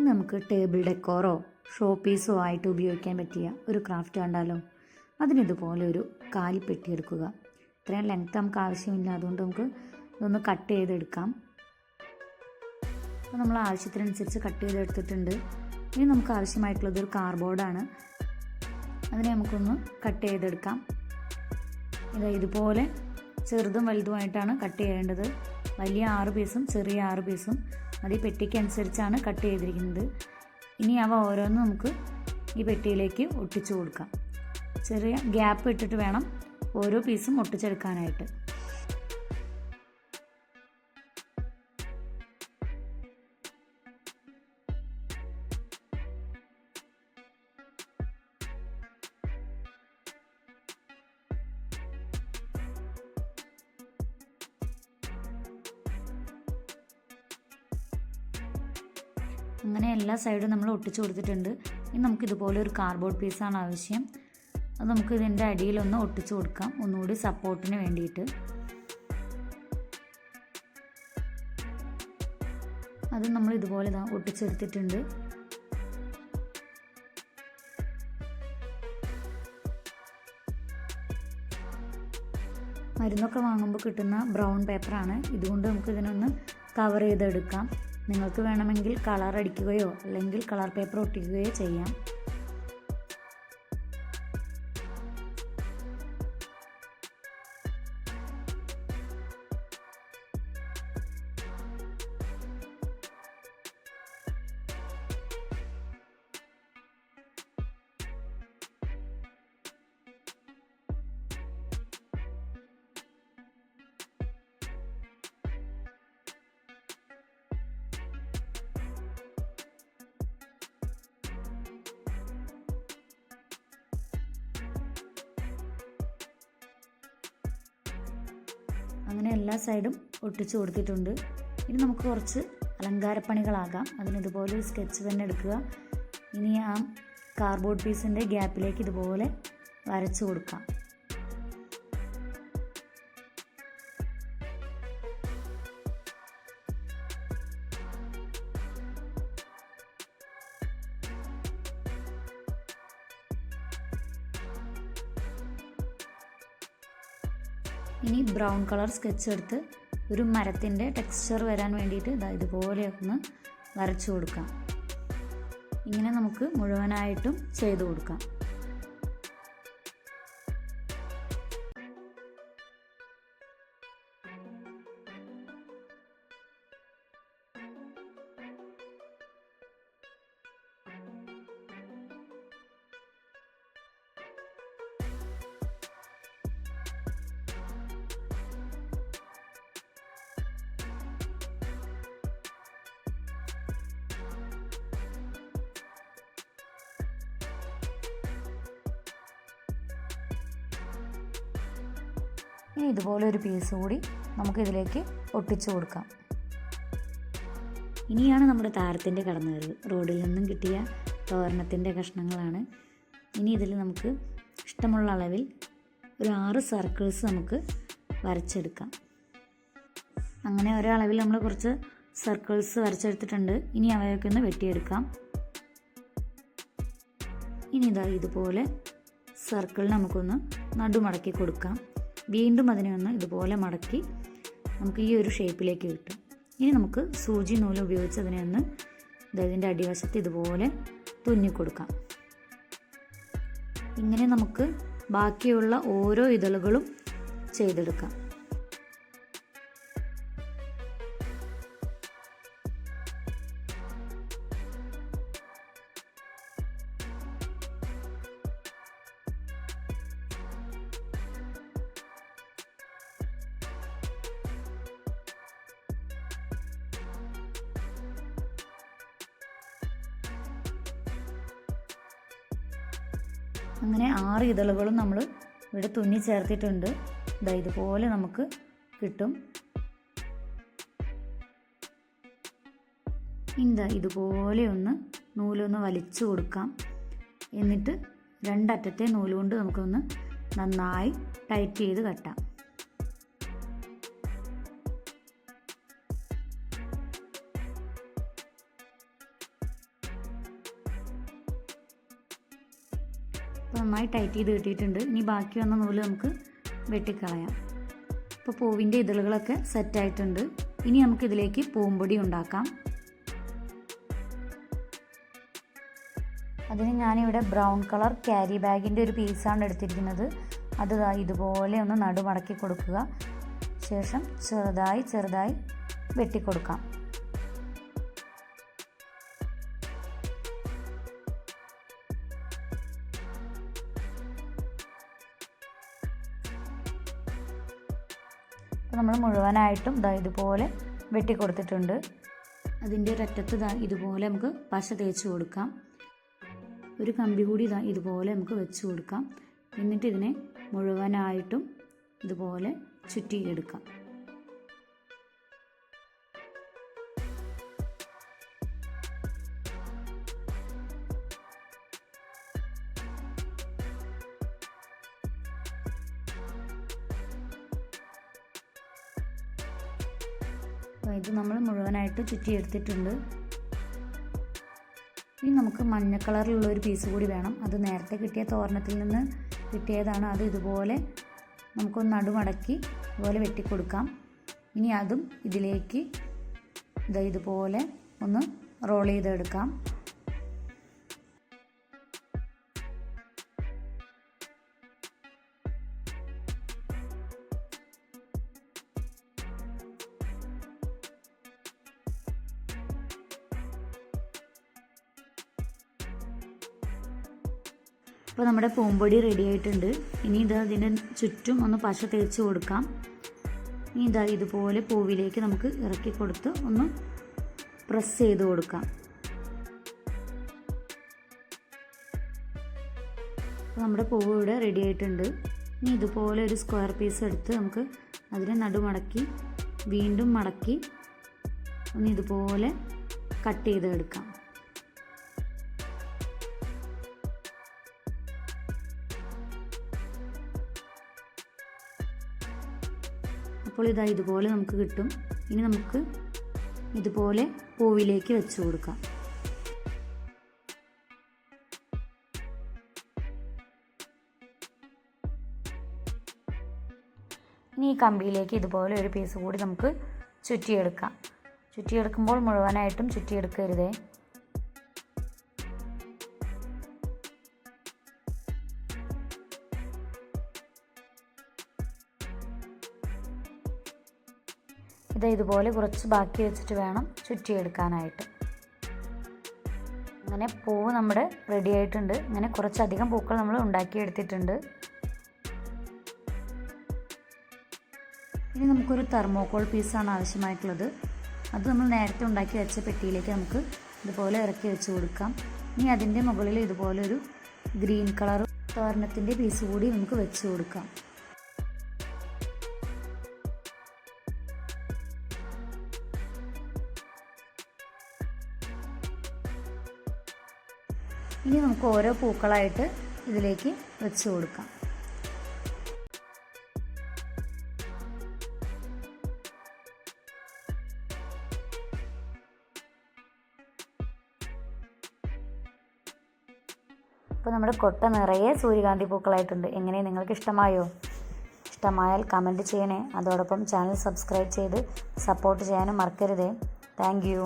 ഇന്ന് നമുക്ക് table ഡെക്കോറോ show piezo ആയിട്ട് ഉപയോഗിക്കാൻ പറ്റിയ ഒരു ക്രാഫ്റ്റ് കണ്ടാലോ. അതിനിതുപോലെ ഒരു കാലിപ്പെട്ടി എടുക്കുക. ഇത്രയും ലെങ്ത് നമുക്ക് ആവശ്യമില്ല, അതുകൊണ്ട് നമുക്ക് ഇതൊന്ന് കട്ട് ചെയ്തെടുക്കാം. അപ്പോൾ നമ്മൾ ആവശ്യത്തിനനുസരിച്ച് കട്ട് ചെയ്തെടുത്തിട്ടുണ്ട്. ഇനി നമുക്ക് ആവശ്യമായിട്ടുള്ളത് ഒരു കാർഡ്ബോർഡാണ്. അതിനെ നമുക്കൊന്ന് കട്ട് ചെയ്തെടുക്കാം. ഇതുപോലെ ചെറുതും വലുതുമായിട്ടാണ് കട്ട് ചെയ്യേണ്ടത്. വലിയ 6 പീസും ചെറിയ 6 പീസും അത് ഈ പെട്ടിക്ക് അനുസരിച്ചാണ് കട്ട് ചെയ്തിരിക്കുന്നത്. ഇനി അവ ഓരോന്നും നമുക്ക് ഈ പെട്ടിയിലേക്ക് ഒട്ടിച്ചു കൊടുക്കാം. ചെറിയ ഗ്യാപ്പ് ഇട്ടിട്ട് വേണം ഓരോ പീസും ഒട്ടിച്ചെടുക്കാനായിട്ട്. അങ്ങനെ എല്ലാ സൈഡും നമ്മൾ ഒട്ടിച്ചു കൊടുത്തിട്ടുണ്ട്. ഇനി നമുക്കിതുപോലെ ഒരു കാർഡ്ബോർഡ് പീസാണ് ആവശ്യം. അത് നമുക്ക് ഇതിൻ്റെ അടിയിലൊന്ന് ഒട്ടിച്ചു കൊടുക്കാം, ഒന്നുകൂടി സപ്പോർട്ടിന് വേണ്ടിയിട്ട്. അത് നമ്മൾ ഇതുപോലെ ഒട്ടിച്ചെടുത്തിട്ടുണ്ട്. മരുന്നൊക്കെ വാങ്ങുമ്പോൾ കിട്ടുന്ന ബ്രൗൺ പേപ്പറാണ്. ഇതുകൊണ്ട് നമുക്ക് ഇതിനൊന്ന് കവർ ചെയ്തെടുക്കാം. നിങ്ങൾക്ക് വേണമെങ്കിൽ കളർ അടിക്കുകയോ അല്ലെങ്കിൽ കളർ പേപ്പർ ഒട്ടിക്കുകയോ ചെയ്യാം. അങ്ങനെ എല്ലാ സൈഡും ഒട്ടിച്ചു കൊടുത്തിട്ടുണ്ട്. ഇനി നമുക്ക് കുറച്ച് അലങ്കാരപ്പണികളാകാം. അതിനിതുപോലെ ഒരു സ്കെച്ച് തന്നെ എടുക്കുക. ഇനി ആ കാർഡ്ബോർഡ് പീസിൻ്റെ ഗ്യാപ്പിലേക്ക് ഇതുപോലെ വരച്ചു കൊടുക്കാം. ഇനി ബ്രൗൺ കളർ സ്കെച്ച് എടുത്ത് ഒരു മരത്തിൻ്റെ ടെക്സ്ചർ വരാൻ വേണ്ടിയിട്ട് ഇതുപോലെ ഒന്ന് വരച്ചു കൊടുക്കാം. ഇങ്ങനെ നമുക്ക് മുഴുവനായിട്ടും ചെയ്തു കൊടുക്കാം. ഇനി ഇതുപോലെ ഒരു പീസ് കൂടി നമുക്കിതിലേക്ക് ഒട്ടിച്ചു കൊടുക്കാം. ഇനിയാണ് നമ്മുടെ താരത്തിൻ്റെ കടന്നുവരവ്. റോഡിൽ നിന്നും കിട്ടിയ തോരണത്തിൻ്റെ കഷ്ണങ്ങളാണ്. ഇനി ഇതിൽ നമുക്ക് ഇഷ്ടമുള്ള അളവിൽ ഒരു 6 സർക്കിൾസ് നമുക്ക് വരച്ചെടുക്കാം. അങ്ങനെ ഒരളവിൽ നമ്മൾ കുറച്ച് സർക്കിൾസ് വരച്ചെടുത്തിട്ടുണ്ട്. ഇനി അവയൊക്കെ ഒന്ന് വെട്ടിയെടുക്കാം. ഇനി ഇതുപോലെ സർക്കിൾ നമുക്കൊന്ന് നടുമടക്കി കൊടുക്കാം. വീണ്ടും അതിനെ ഒന്ന് ഇതുപോലെ മടക്കി നമുക്ക് ഈ ഒരു ഷേപ്പിലേക്ക് കിട്ടും. ഇനി നമുക്ക് സൂചി നൂല് ഉപയോഗിച്ച് അതിനെ ഒന്ന് ഇതിൻ്റെ അടിവശത്ത് ഇതുപോലെ തുന്നിക്കൊടുക്കാം. ഇങ്ങനെ നമുക്ക് ബാക്കിയുള്ള ഓരോ ഇതളുകളും ചെയ്തെടുക്കാം. അങ്ങനെ 6 ഇതളുകളും നമ്മൾ ഇവിടെ തുന്നി ചേർത്തിട്ടുണ്ട്. ഇതുപോലെ നമുക്ക് കിട്ടും. ഇതുപോലെ ഒന്ന് നൂലൊന്ന് വലിച്ചു കൊടുക്കാം. എന്നിട്ട് 2 അറ്റത്തെ നൂലുകൊണ്ട് നമുക്കൊന്ന് നന്നായി ടൈറ്റ് ചെയ്ത് കെട്ടാം. അപ്പോൾ നന്നായി ടൈറ്റ് ചെയ്ത് കിട്ടിയിട്ടുണ്ട്. ഇനി ബാക്കി വന്ന നൂല് നമുക്ക് വെട്ടിക്കളയാം. ഇപ്പോൾ പൂവിൻ്റെ ഇതളുകളൊക്കെ സെറ്റായിട്ടുണ്ട്. ഇനി നമുക്കിതിലേക്ക് പൂമ്പൊടി ഉണ്ടാക്കാം. അതിന് ഞാനിവിടെ ബ്രൗൺ കളർ ക്യാരി ബാഗിൻ്റെ ഒരു പീസാണ് എടുത്തിരിക്കുന്നത്. അത് ഇതുപോലെ ഒന്ന് നടുമടക്കി കൊടുക്കുക. ശേഷം ചെറുതായി വെട്ടിക്കൊടുക്കാം. അപ്പോൾ നമ്മൾ മുഴുവനായിട്ടും ഇതുപോലെ വെട്ടിക്കൊടുത്തിട്ടുണ്ട്. അതിൻ്റെ ഒരറ്റത്ത് ഇതുപോലെ നമുക്ക് പശ തേച്ച് കൊടുക്കാം. ഒരു കമ്പി കൂടി ഇതുപോലെ നമുക്ക് വെച്ച് കൊടുക്കാം. എന്നിട്ട് ഇതിനെ മുഴുവനായിട്ടും ഇതുപോലെ ചുറ്റിയെടുക്കാം. അപ്പോൾ ഇത് നമ്മൾ മുഴുവനായിട്ട് ചുറ്റിയെടുത്തിട്ടുണ്ട്. ഇനി നമുക്ക് മഞ്ഞ കളറിലുള്ള ഒരു പീസ് കൂടി വേണം. അത് നേരത്തെ കിട്ടിയ തോരണത്തിൽ നിന്ന് കിട്ടിയതാണ്. അത് ഇതുപോലെ നമുക്കൊന്ന് നടുമടക്കി ഇതുപോലെ വെട്ടിക്കൊടുക്കാം. ഇനി അതും ഇതിലേക്ക് ഇതുപോലെ ഒന്ന് റോൾ ചെയ്തെടുക്കാം. അപ്പോൾ നമ്മുടെ പൂമ്പൊടി റെഡി ആയിട്ടുണ്ട്. ഇനി അതിന് ചുറ്റും ഒന്ന് പശ തേച്ച് കൊടുക്കാം. ഇനി ഇതുപോലെ പൂവിലേക്ക് നമുക്ക് ഇറക്കി കൊടുത്ത് ഒന്ന് പ്രസ് ചെയ്ത് കൊടുക്കാം. അപ്പോൾ നമ്മുടെ പൂവ് ഇവിടെ റെഡി ആയിട്ടുണ്ട്. ഇനി ഇതുപോലെ ഒരു സ്ക്വയർ പീസ് എടുത്ത് നമുക്ക് അതിനെ നടുമടക്കി വീണ്ടും മടക്കി ഒന്ന് ഇതുപോലെ കട്ട് ചെയ്തെടുക്കാം. അപ്പോൾ ഇതുപോലെ നമുക്ക് കിട്ടും. ഇനി നമുക്ക് ഇതുപോലെ പൂവിലേക്ക് വെച്ച് കൊടുക്കാം. ഇനി ഈ കമ്പിയിലേക്ക് ഇതുപോലെ ഒരു പീസ് കൂടി നമുക്ക് ചുറ്റിയെടുക്കാം. ചുറ്റിയെടുക്കുമ്പോൾ മുഴുവനായിട്ടും ചുറ്റിയെടുക്കരുതേ. ഇതുപോലെ കുറച്ച് ബാക്കി വെച്ചിട്ട് വേണം ചുറ്റിയെടുക്കാനായിട്ട്. അങ്ങനെ പൂവ് നമ്മുടെ റെഡി ആയിട്ടുണ്ട്. അങ്ങനെ കുറച്ചധികം പൂക്കൾ നമ്മൾ ഉണ്ടാക്കിയെടുത്തിട്ടുണ്ട്. ഇനി നമുക്കൊരു തെർമോക്കോൾ പീസാണ് ആവശ്യമായിട്ടുള്ളത്. അത് നമ്മൾ നേരത്തെ ഉണ്ടാക്കി വെച്ച പെട്ടിയിലേക്ക് നമുക്ക് ഇതുപോലെ ഇറക്കി വെച്ച് കൊടുക്കാം. ഇനി അതിൻ്റെ മുകളിൽ ഇതുപോലെ ഒരു ഗ്രീൻ കളർ തോരണത്തിൻ്റെ പീസ് കൂടി നമുക്ക് വെച്ച് കൊടുക്കാം. ഇനി നമുക്ക് ഓരോ പൂക്കളായിട്ട് ഇതിലേക്ക് വെച്ച് കൊടുക്കാം. അപ്പോൾ നമ്മുടെ കൊട്ട നിറയെ സൂര്യകാന്തി പൂക്കളായിട്ടുണ്ട്. എങ്ങനെ നിങ്ങൾക്ക് ഇഷ്ടമായോ? ഇഷ്ടമായാൽ കമൻറ്റ് ചെയ്യണേ. അതോടൊപ്പം ചാനൽ സബ്സ്ക്രൈബ് ചെയ്ത് സപ്പോർട്ട് ചെയ്യാനും മറക്കരുതേ. Thank you.